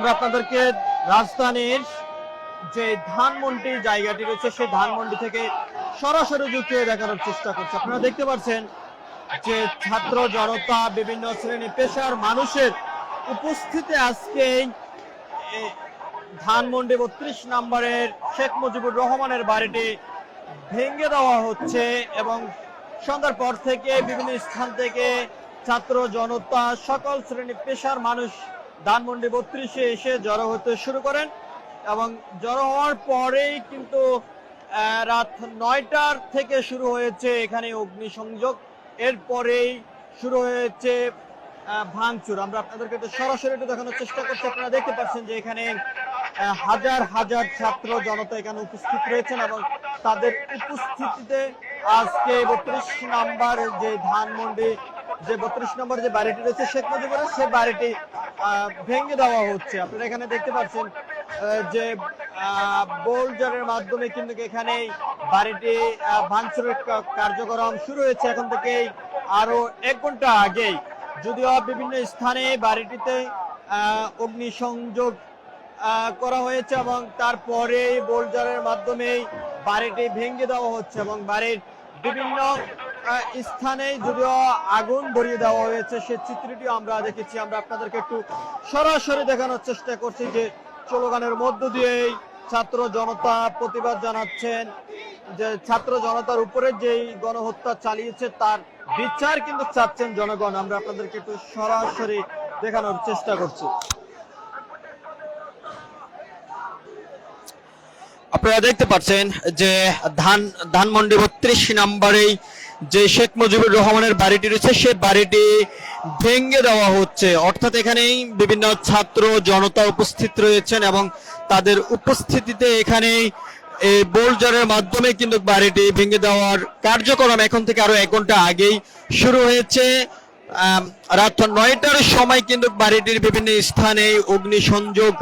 আমরা আপনাদেরকে রাজধানীর যে ধানমন্ডি জায়গাটি রয়েছে সেই ধানমন্ডি থেকে সরাসরি যুক্ত হয়ে দেখানোর চেষ্টা করছি। আপনারা দেখতে পাচ্ছেন যে ছাত্র জনতা, বিভিন্ন শ্রেণী পেশার মানুষের উপস্থিতি আজকে ধানমন্ডি ৩২ নম্বরের শেখ মুজিবুর রহমানের বাড়িটি ভেঙে দেওয়া হচ্ছে এবং সন্ধ্যার পর থেকে বিভিন্ন স্থান থেকে ছাত্র জনতা, সকল শ্রেণী পেশার মানুষ ধানমন্ডি ৩২-এ এসে জড়ো হতে শুরু করেন এবং জড়ো হওয়ার পরেই কিন্তু রাত ৯টার থেকে শুরু হয়েছে এখানে অগ্নিসংযোগ। এরপরেই শুরু হয়েছে ভাঙচুর। আমরা আপনাদেরকে একটু সরাসরি একটু দেখানোর চেষ্টা করছি। আপনারা দেখতে পাচ্ছেন যে এখানে হাজার হাজার ছাত্র জনতা এখানে উপস্থিত রয়েছেন এবং তাদের উপস্থিতিতে আজকে ৩২ নম্বর যে ধানমন্ডি যে ৩২ নম্বর যে বাড়িটি রয়েছে শেখ মুজিবুরের, সে বাড়িটি ভেঙে দেওয়া হচ্ছে। আপনারা এখানে দেখতে পাচ্ছেন যে বোলজারের মাধ্যমে কিন্তু এখানে বাড়িটি ভাঙচুরের কার্যক্রম শুরু হয়েছে এখন থেকেই আরো ১ ঘন্টা আগেই। যদিও বিভিন্ন স্থানে বাড়িটিতে অগ্নিসংযোগ করা হয়েছে এবং তারপরে বোলজারের মাধ্যমে বাড়িটি ভেঙে দেওয়া হচ্ছে এবং বাড়ির বিভিন্ন স্থানে যদিও আগুন ধরিয়ে দেওয়া হয়েছে সে চিত্রটি আমরা দেখেছি। আমরা আপনাদেরকে একটু সরাসরি দেখানোর চেষ্টা করছি যে স্লোগানের মধ্য দিয়েই ছাত্র জনতা প্রতিবাদ জানাচ্ছেন যে ছাত্র জনতার উপরে যেই গণহত্যা চালিয়েছে তার বিচার কিন্তু চাচ্ছেন জনগণ। আমরা আপনাদেরকে একটু সরাসরি দেখানোর চেষ্টা করছি। আপনারা দেখতে পাচ্ছেন যে ধানমন্ডি ৩২ নম্বরেই যে শেখ মুজিবুর রহমানের বাড়িটি রয়েছে সে বাড়িটি ভেঙে দেওয়া হচ্ছে। অর্থাৎ এখানেই বিভিন্ন ছাত্র জনতা উপস্থিত রয়েছেন এবং তাদের উপস্থিতিতে এখানেই এই বোলজারের মাধ্যমে কিন্তু বাড়িটি ভেঙে দেওয়ার কার্যক্রম এখন থেকে আরো ১ ঘন্টা আগেই শুরু হয়েছে। রাত ৯টার সময় কিন্তু বাড়িটির বিভিন্ন স্থানে অগ্নিসংযোগ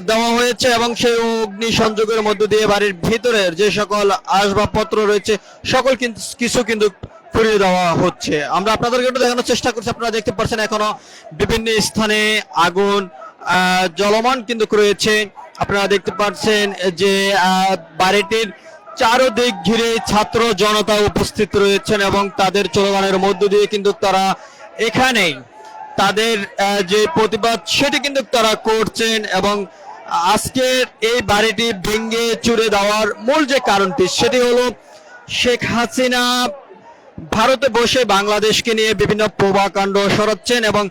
দেওয়া হয়েছে এবং সেই অগ্নিসংযোগের মধ্য দিয়ে বাড়ির ভিতরের যে সকল আসবাবপত্র রয়েছে সকল কিছু কিন্তু পুড়িয়ে দেওয়া হচ্ছে। আমরা আপনাদেরকে একটু দেখানোর চেষ্টা করছি। আপনারা দেখতে পাচ্ছেন এখনো বিভিন্ন স্থানে আগুন জ্বলমান কিন্তু রয়েছে। আপনারা দেখতে পাচ্ছেন যে বাড়িটির চারদিক ঘিরে ছাত্র জনতা উপস্থিত রয়েছেন এবং তাদের চলমানের মধ্য দিয়ে কিন্তু তারা এখানেই তাদের যে প্রতিবাদ সেটি কিন্তু তারা করছেন এবং আজকের এই বাড়িটি ভেঙে চুরে দেওয়ার মূল যে কারণটি সেটি হলো শেখ হাসিনা ভারতে বসে বাংলাদেশকে নিয়ে বিভিন্ন প্রভাকাণ্ড সরাচ্ছেন এবং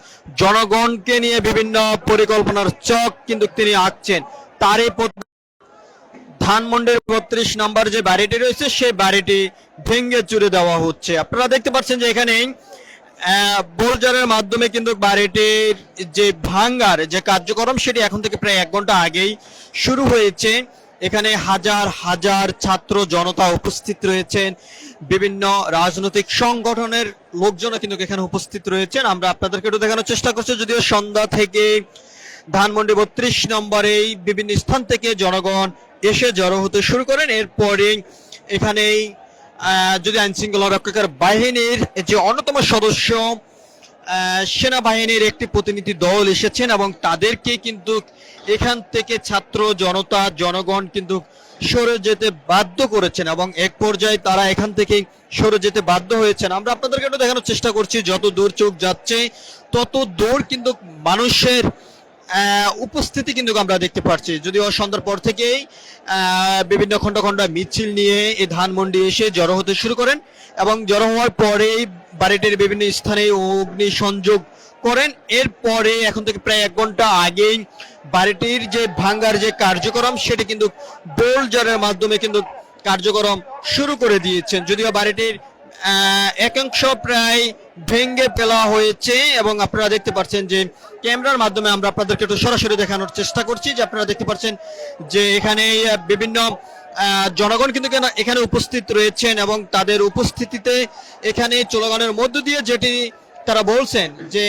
জনগণকে নিয়ে বিভিন্ন পরিকল্পনার চক কিন্তু তিনি আঁকছেন। তারই ধানমন্ডির ৩২ নম্বর যে বাড়িটি রয়েছে সেই বাড়িটি ভেঙে চুরে দেওয়া হচ্ছে। আপনারা দেখতে পাচ্ছেন যে এখানে বোলজারের মাধ্যমে কিন্তু বাড়িটির যে ভাঙ্গার যে কার্যক্রম সেটি এখন থেকে প্রায় ১ ঘন্টা আগেই শুরু হয়েছে। এখানে হাজার হাজার ছাত্র জনতা উপস্থিত রয়েছেন, বিভিন্ন রাজনৈতিক সংগঠনের লোকজন কিন্তু এখানে উপস্থিত রয়েছেন। আমরা আপনাদেরকে একটু দেখানোর চেষ্টা করছি। যদিও সন্ধ্যা থেকে ধানমন্ডি ৩২ নম্বরেই বিভিন্ন স্থান থেকে জনগণ এসে জড়ো হতে শুরু করেন। এরপরে এখানেই যদি আইন শৃঙ্খলা রক্ষাকারী বাহিনীর যে অন্যতম সদস্য সেনাবাহিনীর একটি প্রতিনিধি দল এসেছেন এবং তাদেরকে কিন্তু এখান থেকে ছাত্র জনতা জনগণ কিন্তু সরে যেতে বাধ্য করেছেন এবং এক পর্যায়ে তারা এখান থেকে সরে যেতে বাধ্য হয়েছেন। আমরা আপনাদেরকে একটু দেখানোর চেষ্টা করছি। যত দূর চোখ যাচ্ছে তত দূর কিন্তু মানুষের উপস্থিতি কিন্তু আমরা দেখতে পাচ্ছি। যদিও সন্ধ্যার পর থেকেই বিভিন্ন খন্ড খন্ড মিছিল নিয়ে এই ধানমন্ডি এসে জড়ো হতে শুরু করেন এবং জড়ো হওয়ার পরেই বাড়িটির বিভিন্ন স্থানে অগ্নিসংযোগ করেন। এরপরে এখন থেকে প্রায় ১ ঘন্টা আগেই বাড়িটির যে ভাঙ্গার যে কার্যক্রম সেটি কিন্তু বোলজারের মাধ্যমে কিন্তু কার্যক্রম শুরু করে দিয়েছেন। যদিও বাড়িটির একাংশ প্রায় ভেঙে ফেলা হয়েছে এবং আপনারা দেখতে পাচ্ছেন যে ক্যামেরার মাধ্যমে আমরা আপনাদেরকে একটু সরাসরি দেখানোর চেষ্টা করছি যে আপনারা দেখতে পাচ্ছেন যে এখানে বিভিন্ন জনগণ কিন্তু এখানে উপস্থিত রয়েছেন এবং তাদের উপস্থিতিতে এখানে স্লোগানের মধ্য দিয়ে যেটি তারা বলছেন যে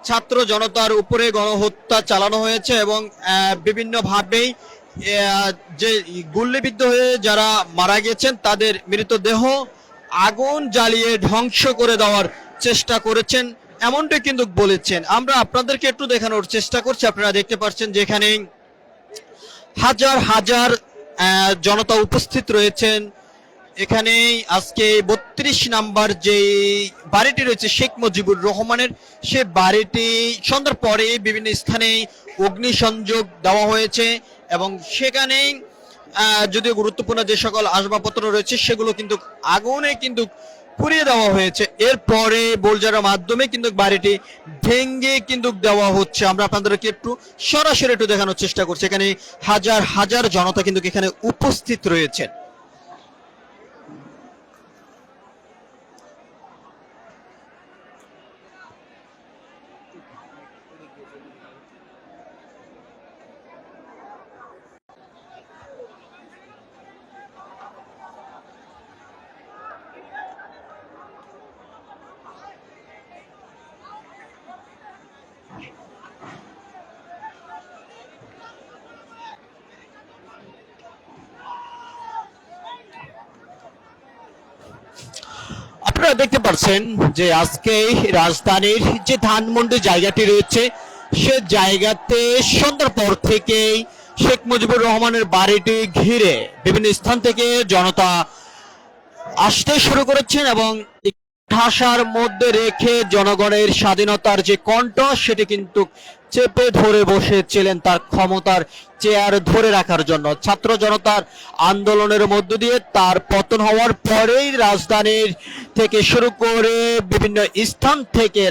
ছাত্র জনতার উপরে গণহত্যা চালানো হয়েছে এবং বিভিন্নভাবেই যে গুল্লিবিদ্ধ হয়ে যারা মারা গেছেন তাদের মৃতদেহ আগুন জ্বালিয়ে ধ্বংস করে দেওয়ার চেষ্টা করেছেন এমনটাই কিন্তু বলেছেন। আমরা আপনাদেরকে একটু দেখানোর চেষ্টা করছি। আপনারা দেখতে পাচ্ছেন যেখানে হাজার হাজার জনতা উপস্থিত রয়েছেন। এখানে আজকে ৩২ নাম্বার যে বাড়িটি রয়েছে শেখ মুজিবুর রহমানের, সে বাড়িটি সন্ধ্যার পরে বিভিন্ন স্থানে অগ্নিসংযোগ দেওয়া হয়েছে এবং সেখানে যদিও গুরুত্বপূর্ণ যে সকল আসবাবপত্র রয়েছে সেগুলো কিন্তু আগুনে কিন্তু পুড়িয়ে দেওয়া হয়েছে। এরপরে বোলজারের মাধ্যমে কিন্তু বাড়িটি ভেঙে কিন্তু দেওয়া হচ্ছে। আমরা আপনাদেরকে একটু সরাসরি একটু দেখানোর চেষ্টা করছি। এখানে হাজার হাজার জনতা কিন্তু এখানে উপস্থিত রয়েছে। আপনারা দেখতে পাচ্ছেন যে আজকে রাজধানীর যে ধানমন্ডি জায়গাটি রয়েছে সে জায়গাতে সন্ধ্যার পর থেকেই শেখ মুজিবুর রহমানের বাড়িটি ঘিরে বিভিন্ন স্থান থেকে জনতা আসতে শুরু করেছেন এবং ঠাসার মধ্যে রেখে জনগণের স্বাধীনতার যে কণ্ঠ সেটি কিন্তু চেপে ধরে বসেছিলেন তার ক্ষমতার চেয়ার ধরে রাখার জন্য। ছাত্র জনতার আন্দোলনের মধ্য দিয়ে তার পতন হওয়ার পরেই রাজধানীর থেকে শুরু করে বিভিন্ন স্থান থেকে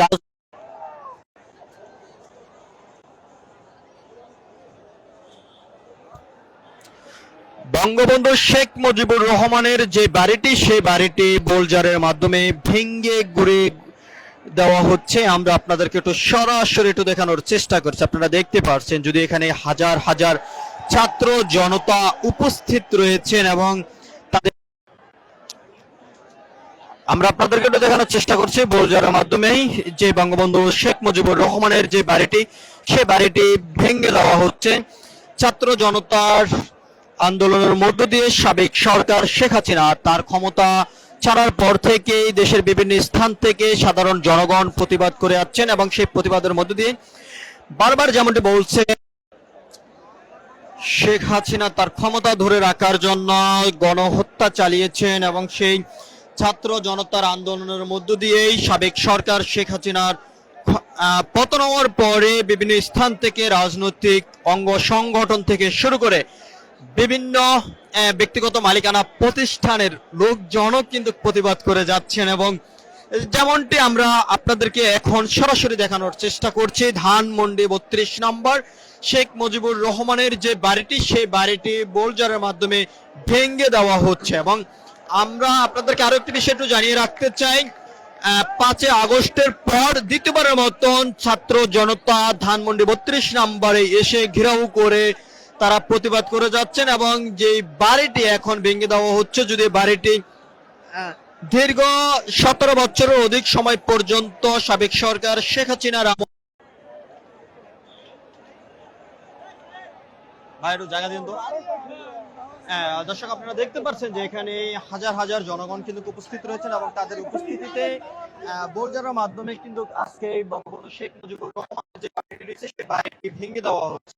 বঙ্গবন্ধু শেখ মুজিবুর রহমানের যে বাড়িটি সেই বাড়িটি বোলজারের মাধ্যমে ভেঙ্গে গুড়ে দেওয়া হচ্ছে। আমরা আপনাদেরকে একটু সরাসরি একটু দেখানোর চেষ্টা করছি। আপনারা দেখতে পাচ্ছেন যদি এখানে হাজার হাজার ছাত্র জনতা উপস্থিত রয়েছেন এবং তাদের আমরা আপনাদেরকে একটু দেখানোর চেষ্টা করছি বোলজারের মাধ্যমেই যে বঙ্গবন্ধু শেখ মুজিবুর রহমানের যে বাড়িটি সে বাড়িটি ভেঙ্গে দেওয়া হচ্ছে। ছাত্র জনতার আন্দোলনের মধ্য দিয়ে সাবেক সরকার শেখ হাসিনা তার ক্ষমতা ছাড়ার পর থেকেই দেশের বিভিন্ন স্থান থেকে সাধারণ জনগণ প্রতিবাদ করে আসছেন এবং সেই প্রতিবাদের মধ্য দিয়ে বারবার যেমনটি বলছে শেখ হাসিনা তার ক্ষমতা ধরে রাখার জন্য গণহত্যা চালিয়েছেন এবং সেই ছাত্র জনতার আন্দোলনের মধ্য দিয়েই সাবেক সরকার শেখ হাসিনার পতন হওয়ার পরে বিভিন্ন স্থান থেকে রাজনৈতিক অঙ্গ সংগঠন থেকে শুরু করে বিভিন্ন ব্যক্তিগত মালিকানা প্রতিষ্ঠানের লোকজনও কিন্তু প্রতিবাদ করে যাচ্ছেন এবং যেমনটি আমরা আপনাদেরকে এখন সরাসরি দেখানোর চেষ্টা করছি ধানমন্ডি ৩২ নম্বর শেখ মুজিবুর রহমানের যে বাড়িটি সেই বাড়িটি বোলজারের মাধ্যমে ভেঙে দেওয়া হচ্ছে। এবং আমরা আপনাদেরকে আরো একটি বিষয় একটু জানিয়ে রাখতে চাই, ৫ আগস্টের পর দ্বিতীয়বারের মতন ছাত্র জনতা ধানমন্ডি ৩২ নম্বরে এসে ঘেরাও করে তারা প্রতিবাদ করে যাচ্ছেন এবং যে বাড়িটি এখন ভেঙে দেওয়া হচ্ছে, যদি বাড়িটি দীর্ঘ ১৭ বছরের অধিক সময় পর্যন্ত সাবেক সরকার শেখ হাসিনার জায়গা দিন তো। দর্শক আপনারা দেখতে পাচ্ছেন যে এখানে হাজার হাজার জনগণ কিন্তু উপস্থিত রয়েছেন এবং তাদের উপস্থিতিতে বোলজারের মাধ্যমে কিন্তু আজকে বঙ্গবন্ধু শেখ মুজিবুর রহমানের যে বাড়িটি রয়েছে সেই বাড়িটি ভেঙে দেওয়া হচ্ছে।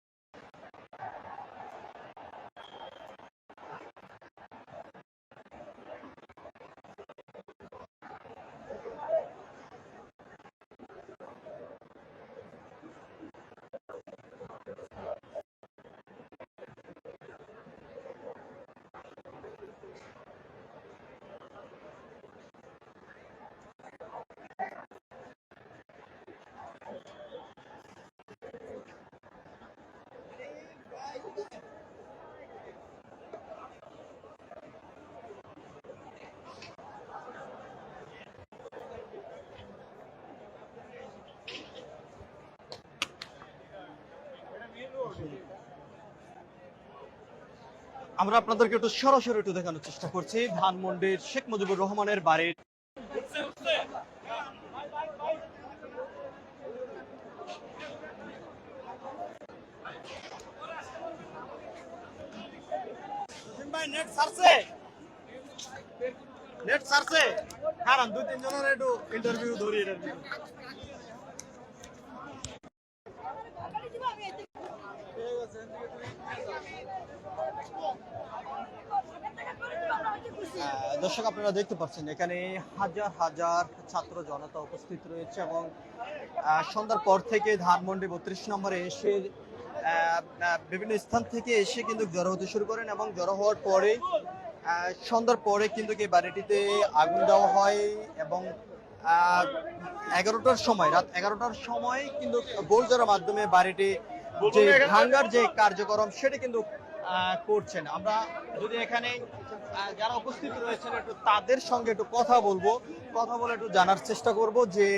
আমরা আপনাদেরকে একটু সরাসরি একটু দেখানোর চেষ্টা করছি ধানমন্ডির শেখ মুজিবুর রহমানের বাড়ির নেট সারছে কারণ ২-৩ জনের একটু ইন্টারভিউ ধরি দর্শক আপনারা দেখতে পাচ্ছেন এখানে হাজার হাজার ছাত্র জনতা উপস্থিত রয়েছে এবং সন্ধ্যার পর থেকে ধানমন্ডি 32 নম্বরে এসে বিভিন্ন স্থান থেকে এসে কিন্তু জড়ো হতে শুরু করেন এবং জড়ো হওয়ার পরে সন্ধ্যার পরে কিন্তু এই বাড়িটিতে আগুন দেওয়া হয় এবং 11টার সময় রাত 11টার সময় কিন্তু বোলজারের মাধ্যমে বাড়িটি যে ভাঙার যে কার্যক্রম সেটা কিন্তু করছেন। আমরা যদি এখানে যারা উপস্থিত রয়েছেন একটু তাদের সঙ্গে একটু কথা বলে একটু জানার চেষ্টা করব যে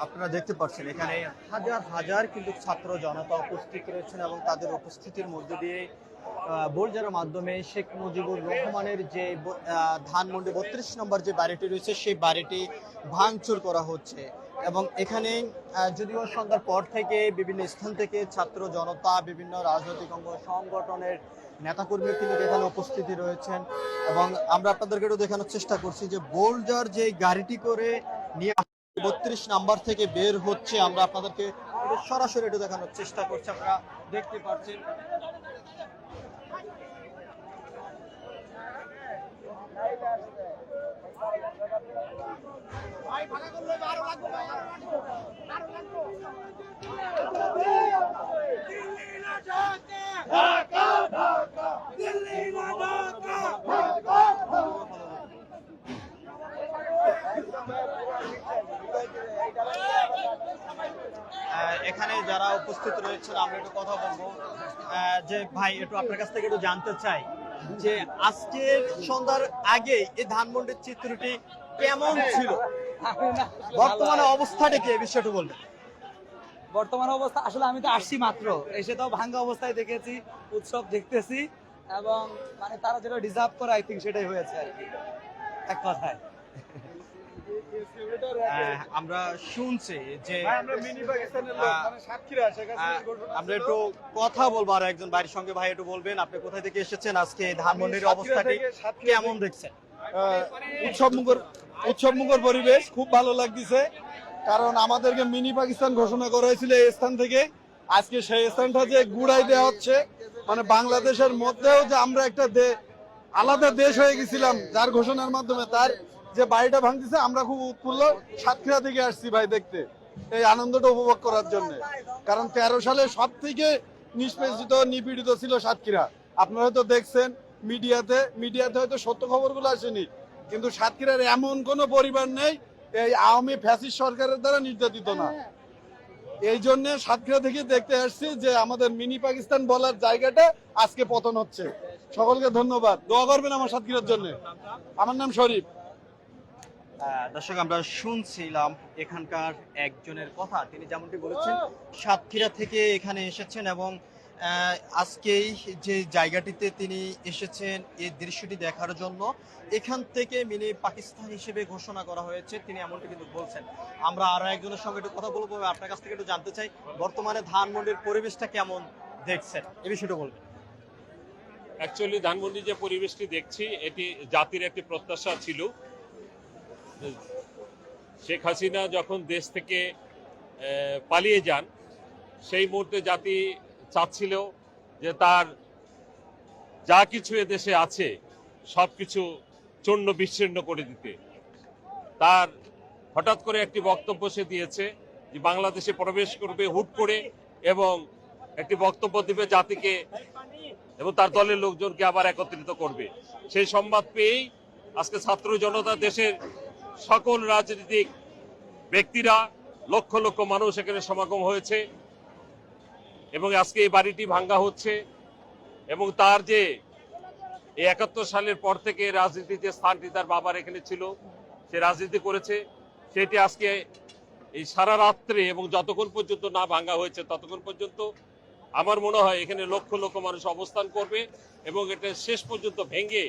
আপনারা দেখতে পাচ্ছেন এখানে হাজার হাজার কিন্তু ছাত্র জনতা উপস্থিত রয়েছেন এবং তাদের উপস্থিতির মধ্যে দিয়ে বোলজারের মাধ্যমে শেখ মুজিবুর রহমানের যে ধানমন্ডি 32 নম্বর যে বাড়িটি রয়েছে সেই বাড়িটি ভাঙচুর করা হচ্ছে এবং এখানে যদিও সন্ধ্যার পর থেকে বিভিন্ন স্থান থেকে ছাত্র জনতা বিভিন্ন রাজনৈতিক সংগঠনের নেতাকর্মী কিন্তু এখানে উপস্থিতি রয়েছেন এবং আমরা আপনাদেরকে একটু দেখানোর চেষ্টা করছি যে বোলজার যে গাড়িটি করে নিয়ে 32 নাম্বার থেকে বের হচ্ছে আমরা আপনাদেরকে সরাসরি একটু দেখানোর চেষ্টা করছি। আপনারা দেখতে পাচ্ছেন এখানে যারা উপস্থিত রয়েছেন আমরা একটু কথা বলবো যে ভাই একটু আপনার কাছ থেকে একটু জানতে চাই যে আজকের সন্ধ্যার আগে এই ধানমন্ডির চিত্রটি কেমন ছিল, বর্তমানে অবস্থাটা কি এই বিষয়টা বলবেন? বর্তমান অবস্থা আসলে আমি তো আসছি মাত্র, এসে তো ভাঙ্গা অবস্থায় দেখেছি, উৎসব দেখতেছি এবং মানে তারা যেটা ডিজার্ভ করে আই থিঙ্ক সেটাই হয়েছে আর কি, এক কথায়। আমরা শুনছি যে আমরা একটু কথা বলবো আর একজন ভাইয়ের সঙ্গে। ভাই একটু বলবেন আপনি কোথায় থেকে এসেছেন, আজকে ধানমন্ডির অবস্থাটি কেমন দেখছেন? উৎসবমুখর পরিবেশ, খুব ভালো লাগতেছে কারণ আমাদেরকে মিনি পাকিস্তান ঘোষণা করা হয়েছিল এই স্থান থেকে। আজকে সেই স্থানটা যে গুড়াই দেওয়া হচ্ছে, মানে বাংলাদেশের মধ্যেও যে আমরা একটা আলাদা দেশ হয়ে গেছিলাম যার ঘোষণার মাধ্যমে, তার যে বাড়িটা ভাঙতেছে আমরা খুব উৎফুল্ল। সাতক্ষীরা থেকে আসছি ভাই দেখতে, এই আনন্দটা উপভোগ করার জন্য। কারণ 13 সালে সব থেকে নিষ্পেষিত নিপীড়িত ছিল সাতক্ষীরা। আপনারা হয়তো দেখছেন মিডিয়াতে হয়তো সত্য খবরগুলো আসেনি, কিন্তু সাতক্ষীরার এমন কোনো পরিবার নেই এই আওয়ামী ফ্যাসিস্ট সরকারের দ্বারা নির্যাতিত না। এই জন্য সাতক্ষীরা থেকে দেখতে আসছি যে আমাদের মিনি পাকিস্তান বলার জায়গাটা আজকে পতন হচ্ছে। সকলকে ধন্যবাদ, দোয়া করবেন আমার সাতক্ষীরার জন্য। আমার নাম শরীফ। দর্শক আমরা শুনছিলাম এখানকার একজনের কথা, তিনি যেমনটি বলেছেন সাতক্ষীরা থেকে এখানে এসেছেন এবং আজকেই যে জায়গাটিতে তিনি এসেছেন এই দৃশ্যটি দেখার জন্য, এখান থেকে মিনি পাকিস্তান হিসেবে ঘোষণা করা হয়েছে তিনি এমনটি কিন্তু বলছেন। আমরা আরো একজনের সঙ্গে একটু কথা বলবো, আপনার কাছ থেকে একটু জানতে চাই বর্তমানে ধানমন্ডির পরিবেশটা কেমন দেখছেন, এই বিষয়টা বলবেন। অ্যাকচুয়ালি ধানমন্ডি যে পরিবেশটি দেখছি এটি জাতির একটি প্রত্যাশা ছিল। শেখ হাসিনা যখন দেশ থেকে পালিয়ে যান সেই মুহূর্তে জাতি চাচ্ছিল যে তার যা কিছু এদেশে আছে সব কিছু চূর্ণ বিচ্ছিন্ন করে দিতে। তার হঠাৎ করে একটি বক্তব্য সে দিয়েছে যে বাংলাদেশে প্রবেশ করবে হুট করে এবং একটি বক্তব্য দিবে জাতিকে এবং তার দলের লোকজনকে আবার একত্রিত করবে। সেই সংবাদ পেয়েই আজকে ছাত্র জনতা, দেশের সকল রাজনৈতিক ব্যক্তিরা, লক্ষ লক্ষ মানুষ এখানে সমাগম হয়েছে এবং আজকে এই বাড়িটি ভাঙ্গা হচ্ছে এবং তার যে 71 সালের পর থেকে রাজনীতির যে স্থানটি তার বাবার এখানে ছিল, সে রাজনীতি করেছে, সেটি আজকে এই সারা রাত্রে এবং যতক্ষণ পর্যন্ত না ভাঙ্গা হয়েছে ততক্ষণ পর্যন্ত আমার মনে হয় এখানে লক্ষ লক্ষ মানুষ অবস্থান করবে এবং এটা শেষ পর্যন্ত ভেঙে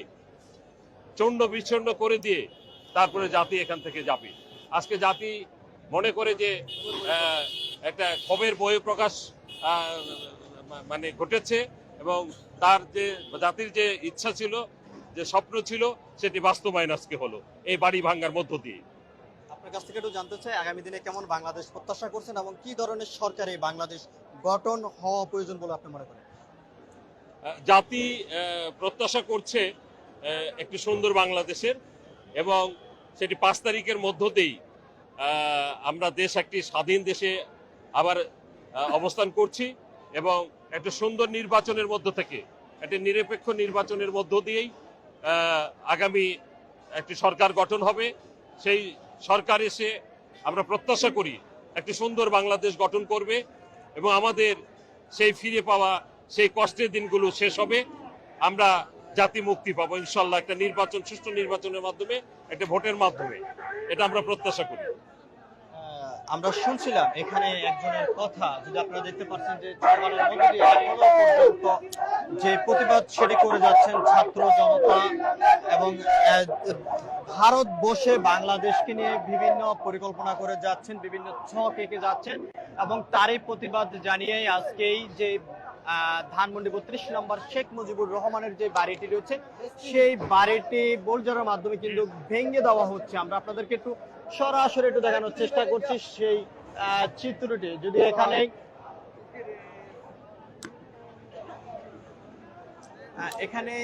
চূর্ণ বিচ্ছিন্ন করে দিয়ে তারপরে জাতি এখান থেকে যাবে। আজকে জাতি মনে করে যে একটা ক্ষোভের বহিঃপ্রকাশ মানে ঘটেছে এবং তার যে জাতির যে ইচ্ছা ছিল যে স্বপ্ন ছিল সেটি বাস্তবায়ন আজকে হলো এই বাড়ি ভাঙ্গার মধ্য দিয়ে। আপনার কাছ থেকে একটু জানতে চাই আগামী দিনে কেমন বাংলাদেশ প্রত্যাশা করছেন এবং কি ধরনের সরকার এই বাংলাদেশ গঠন হওয়া প্রয়োজন বলে আপনি মনে করেন? জাতি প্রত্যাশা করছে একটি সুন্দর বাংলাদেশের, এবং সেটি 5 তারিখের মধ্য দিয়েই আমরা দেশ একটি স্বাধীন দেশে আবার অবস্থান করছি, এবং একটা সুন্দর নির্বাচনের মধ্য থেকে, একটি নিরপেক্ষ নির্বাচনের মধ্য দিয়েই আগামী একটি সরকার গঠন হবে। সেই সরকার এসে আমরা প্রত্যাশা করি একটি সুন্দর বাংলাদেশ গঠন করবে, এবং আমাদের সেই ফিরে পাওয়া সেই কষ্টের দিনগুলো শেষ হবে, আমরা জাতি মুক্তি পাবো ইনশাল্লাহ একটা নির্বাচন, সুষ্ঠু নির্বাচনের মাধ্যমে, একটা ভোটের মাধ্যমে। এটা আমরা প্রত্যাশা করি। আমরা শুনছিলাম এখানে একজনের কথা, যদি আপনারা দেখতে পাচ্ছেন যে চরমানের মধ্যে দিয়ে এখনো পর্যন্ত যে প্রতিবাদ সেটি করে যাচ্ছেন ছাত্র জনতা, এবং ভারত বসে বাংলাদেশকে নিয়ে বিভিন্ন পরিকল্পনা করে যাচ্ছেন, বিভিন্ন ছক এঁকে যাচ্ছেন, এবং তারই প্রতিবাদ জানিয়েই আজকেই যে ধানমন্ডি 32 নম্বর শেখ মুজিবুর রহমানের যে বাড়িটি রয়েছে সেই বাড়িটি বোলজারের মাধ্যমে কিন্তু ভেঙে দেওয়া হচ্ছে। আমরা আপনাদেরকে একটু সরাসরি একটু দেখানোর চেষ্টা করছি সেই চিত্রটি। যদি এখানে এখানে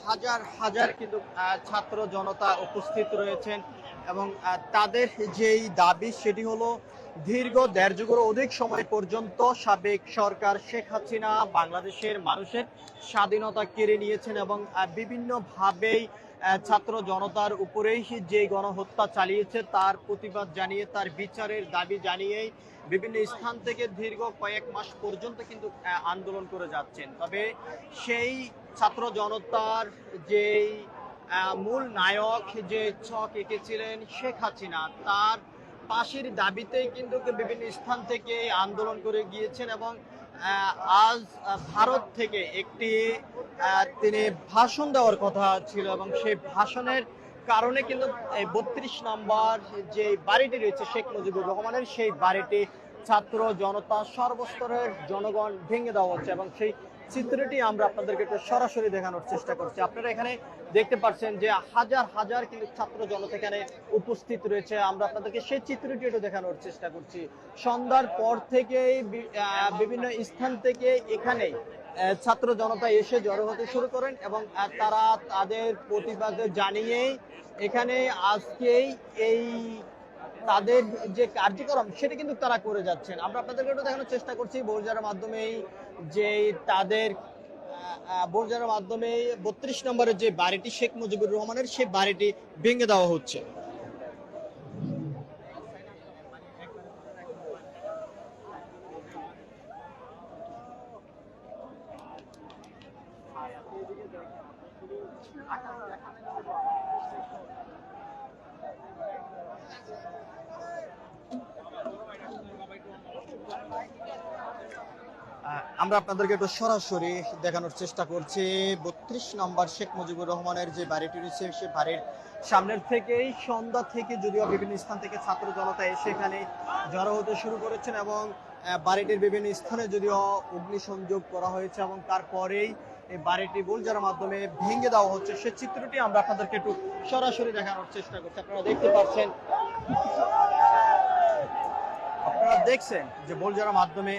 হাজার হাজার কিন্তু ছাত্র জনতা উপস্থিত রয়েছেন, এবং তাদের যেই দাবি সেটি হলো দীর্ঘ 1.5 যুগের অধিক সময় পর্যন্ত সাবেক সরকার শেখ হাসিনা বাংলাদেশের মানুষের স্বাধীনতা কেড়ে নিয়েছেন, এবং বিভিন্নভাবেই ছাত্র জনতার উপরেই যে গণহত্যা চালিয়েছে তার প্রতিবাদ জানিয়ে, তার বিচারের দাবি জানিয়েই বিভিন্ন স্থান থেকে দীর্ঘ কয়েক মাস পর্যন্ত কিন্তু আন্দোলন করে যাচ্ছেন। তবে সেই ছাত্র জনতার যেই মূল নায়ক, যে ছক এঁকেছিলেন শেখ হাসিনা, তার ফাঁসির দাবিতেই কিন্তু বিভিন্ন স্থান থেকে আন্দোলন করে গিয়েছেন, এবং আজ ভারত থেকে একটি তিনি ভাষণ দেওয়ার কথা ছিল, এবং সেই ভাষণের কারণে কিন্তু এই 32 নম্বর যে বাড়িটি রয়েছে শেখ মুজিবুর রহমানের, সেই বাড়িটি ছাত্র জনতা সর্বস্তরের জনগণ ভেঙে দেওয়া হচ্ছে, এবং সেই চিত্রটি আমরা আপনাদেরকে একটু সরাসরি দেখানোর চেষ্টা করছি। আপনারা এখানে দেখতে পাচ্ছেন যে হাজার হাজার কিন্তু ছাত্র জনতা এখানে উপস্থিত রয়েছে। আমরা আপনাদেরকে সেই চিত্রটি একটু দেখানোর চেষ্টা করছি। সন্ধ্যার পর থেকেই বিভিন্ন স্থান থেকে এখানে ছাত্র জনতা এসে জড়ো হতে শুরু করেন, এবং তারা তাদের প্রতিবাদ জানিয়েই এখানে আজকেই এই তাদের যে কার্যক্রম সেটা কিন্তু তারা করে যাচ্ছেন। আমরা আপনাদেরকে একটু দেখানোর চেষ্টা করছি বোলজারের মাধ্যমেই যে তাদের বোলজারের মাধ্যমে 32 নম্বরের যে বাড়িটি শেখ মুজিবুর রহমানের, সেই বাড়িটি ভেঙে দেওয়া হচ্ছে। আমরা আপনাদেরকে একটু সরাসরি দেখানোর চেষ্টা করছি 32 নম্বর শেখ মুজিবুর রহমানের যে বাড়িটি রয়েছে সে বাড়ির সামনের থেকেই সন্ধ্যা থেকে যদিও বিভিন্ন স্থান থেকে ছাত্র জনতা এসে এখানে জড়ো হতে শুরু করেছেন, এবং বাড়িটির বিভিন্ন স্থানে যদিও অগ্নিসংযোগ করা হয়েছে, এবং তারপরেই এই বাড়িটি বোলজারের মাধ্যমে ভেঙে দেওয়া হচ্ছে। সে চিত্রটি আমরা আপনাদেরকে একটু সরাসরি দেখানোর চেষ্টা করছি। আপনারা দেখতে পাচ্ছেন, আপনারা দেখছেন যে বোলজারের মাধ্যমে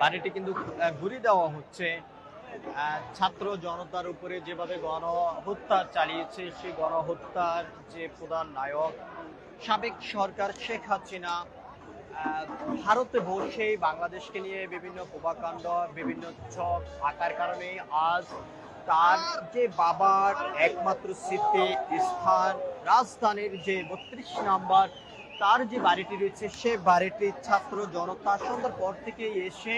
বাড়িটি কিন্তু ঘুরিয়ে দেওয়া হচ্ছে। ছাত্র জনতার উপরে যেভাবে গণহত্যা চালিয়েছে, সেই গণহত্যার যে প্রধান নায়ক সাবেক সরকার শেখ হাসিনা ভারতে বসে বাংলাদেশকে নিয়ে বিভিন্ন প্রভাকাণ্ড, বিভিন্ন ছক আঁকার কারণে আজ তার যে বাবার একমাত্র স্মৃতি স্থান রাজধানীর যে 32 নম্বর তার যে বাড়িটি রয়েছে, সে বাড়িটি ছাত্র জনতা সন্ধ্যার পর থেকে এসে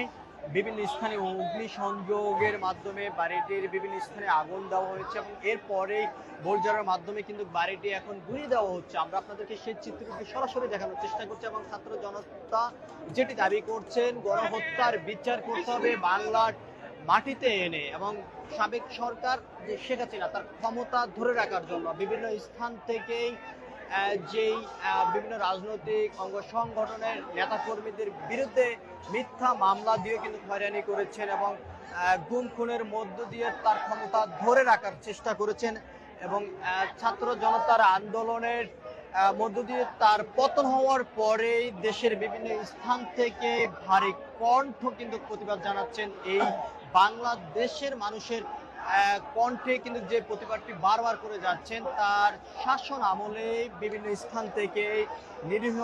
বিভিন্ন স্থানে অগ্নিসংযোগের মাধ্যমে বাড়িটির বিভিন্ন স্থানে আগুন দেওয়া হয়েছে, এবং এরপরেই বোলজারের মাধ্যমে কিন্তু বাড়িটি এখন ঘুরিয়ে দেওয়া হচ্ছে। আমরা আপনাদেরকে সেই চিত্রটি সরাসরি দেখানোর চেষ্টা করছি, এবং ছাত্র জনতা যেটি দাবি করছেন গণহত্যার বিচার করতে হবে বাংলার মাটিতে এনে, এবং সাবেক সরকার যে শেখ হাসিনা তার ক্ষমতা ধরে রাখার জন্য বিভিন্ন স্থান থেকেই যেই বিভিন্ন রাজনৈতিক অঙ্গ সংগঠনের নেতাকর্মীদের বিরুদ্ধে মিথ্যা মামলা দিয়ে কিন্তু হয়রানি করেছেন, এবং গুম খুনের মধ্য দিয়ে তার ক্ষমতা ধরে রাখার চেষ্টা করেছেন এবং ছাত্র জনতার আন্দোলনের মধ্য দিয়ে তার পতন হওয়ার পরেই দেশের বিভিন্ন স্থান থেকে ভারী কণ্ঠ কিন্তু প্রতিবাদ জানাচ্ছেন এই বাংলাদেশের মানুষের কণ্ঠে কিন্তু যে প্রতিবাদটি বারবার করে যাচ্ছেন তার শাসন আমলে বিভিন্ন স্থান থেকে নিরীহ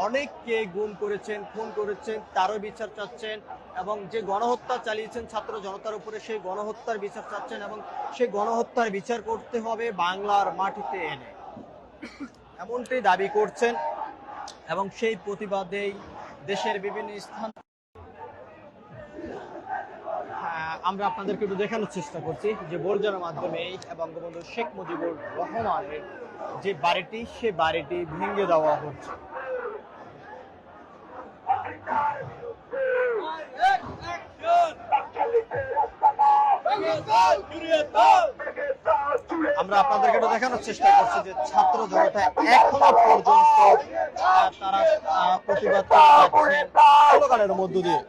অনেককে গুম করেছেন, খুন করেছেন, তারও বিচার চাচ্ছেন এবং যে গণহত্যা চালিয়েছেন ছাত্র জনতার উপরে সেই গণহত্যার বিচার চাচ্ছেন এবং সেই গণহত্যার বিচার করতে হবে বাংলার মাটিতে এনে, এমনটি দাবি করছেন এবং সেই প্রতিবাদেই দেশের বিভিন্ন স্থান আমরা আপনাদেরকে একটু দেখানোর চেষ্টা করছি যে বোরজার মাধ্যমে বঙ্গবন্ধু শেখ মুজিবুর রহমানের যে বাড়িটি সে বাড়িটি ভেঙে দেওয়া হচ্ছে। আমরা আপনাদেরকে একটু দেখানোর চেষ্টা করছি যে ছাত্র জনতা এখনো পর্যন্ত তারা প্রতিবাদ করছেন স্লোগানের মধ্য দিয়ে।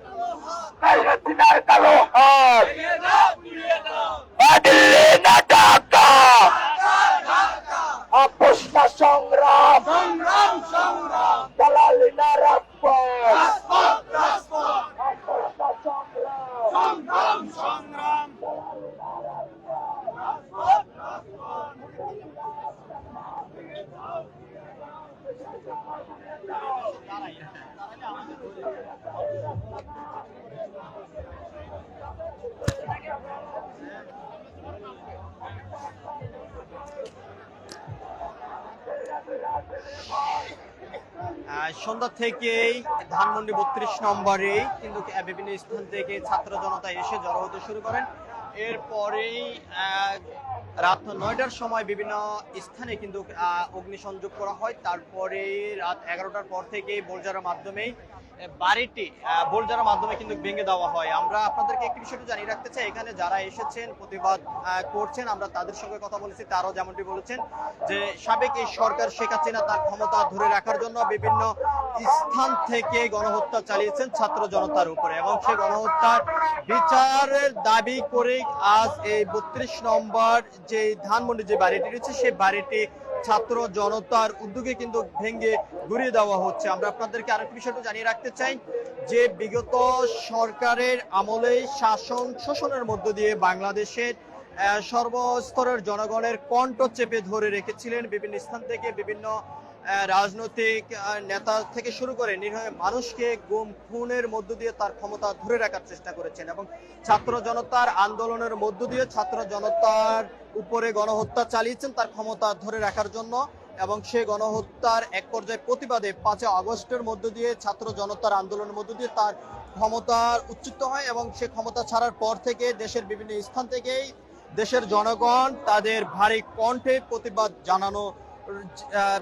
সন্ধ্যা থেকেই ধানমন্ডি 32 নম্বরে কিন্তু বিভিন্ন স্থান থেকে ছাত্র জনতা এসে জড়ো হতে শুরু করেন। এরপরেই রাত 9টার সময় বিভিন্ন স্থানে কিন্তু অগ্নিসংযোগ করা হয়। তারপরে রাত 11টার পর থেকে বোলজারের মাধ্যমেই বাড়িটি বোলজারের মাধ্যমে কিন্তু ভেঙে দেওয়া হয়। আমরা আপনাদেরকে একটি বিষয়টি জানিয়ে রাখতে চাই, এখানে যারা এসেছেন প্রতিবাদ করছেন আমরা তাদের সঙ্গে কথা বলেছি, তারাও যেমনটি বলেছেন যে সাবেক এই সরকার শেখ হাসিনা তার ক্ষমতা ধরে রাখার জন্য বিভিন্ন স্থান থেকে গণহত্যা চালিয়েছেন ছাত্র জনতার উপরে এবং সেই গণহত্যার বিচারের দাবি করে আজ এই 32 নম্বর যে ধানমন্ডি যে বাড়িটি রয়েছে সেই বাড়িটি ছাত্র জনতার উদ্যোগে কিন্তু ভেঙে ঘুরিয়ে দেওয়া হচ্ছে। আমরা আপনাদেরকে আরেকটি বিষয়টা জানিয়ে রাখতে চাই যে বিগত সরকারের আমলে শাসন শোষণের মধ্য দিয়ে বাংলাদেশের সর্বস্তরের জনগণের কণ্ঠ চেপে ধরে রেখেছিলেন। বিভিন্ন স্থান থেকে বিভিন্ন রাজনৈতিক নেতা থেকে শুরু করে নিরীহ মানুষকে গুম খুনের মধ্য দিয়ে তার ক্ষমতা ধরে রাখার চেষ্টা করেছেন এবং ছাত্র জনতার আন্দোলনের মধ্য দিয়ে ছাত্র জনতার উপরে গণহত্যা চালিয়েছেন তার ক্ষমতা ধরে রাখার জন্য এবং সেই গণহত্যার এক পর্যায়ে প্রতিবাদে 5 আগস্টের মধ্য দিয়ে ছাত্র জনতার আন্দোলনের মধ্য দিয়ে তার ক্ষমতার উচ্চিত হয় এবং সে ক্ষমতা ছাড়ার পর থেকে দেশের বিভিন্ন স্থান থেকেই দেশের জনগণ তাদের ভারী কণ্ঠে প্রতিবাদ জানানো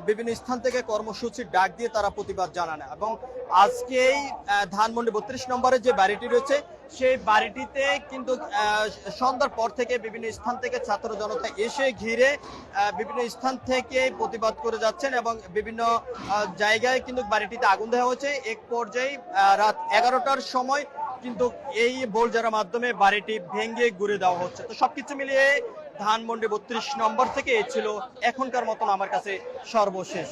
বিভিন্ন স্থান থেকে কর্মসূচির ডাক দিয়ে তারা প্রতিবাদ জানান এবং আজকেই ধানমন্ডি 32 নম্বরের যে বাড়িটি রয়েছে সেই বাড়িটিতে কিন্তু সন্ধ্যার পর থেকে বিভিন্ন স্থান থেকে ছাত্র জনতা এসে ঘিরে বিভিন্ন স্থান থেকে প্রতিবাদ করে যাচ্ছেন এবং বিভিন্ন জায়গায় কিন্তু বাড়িটিতে আগুন দেওয়া হয়েছে। এক পর্যায়ে রাত 11টার সময় কিন্তু এই বোলজারের মাধ্যমে বাড়িটি ভেঙে ঘুরে দেওয়া হচ্ছে। তো সবকিছু মিলিয়ে ধানমন্ডি 32 নম্বর থেকে ছিল এখনকার মতন আমার কাছে সর্বশেষ।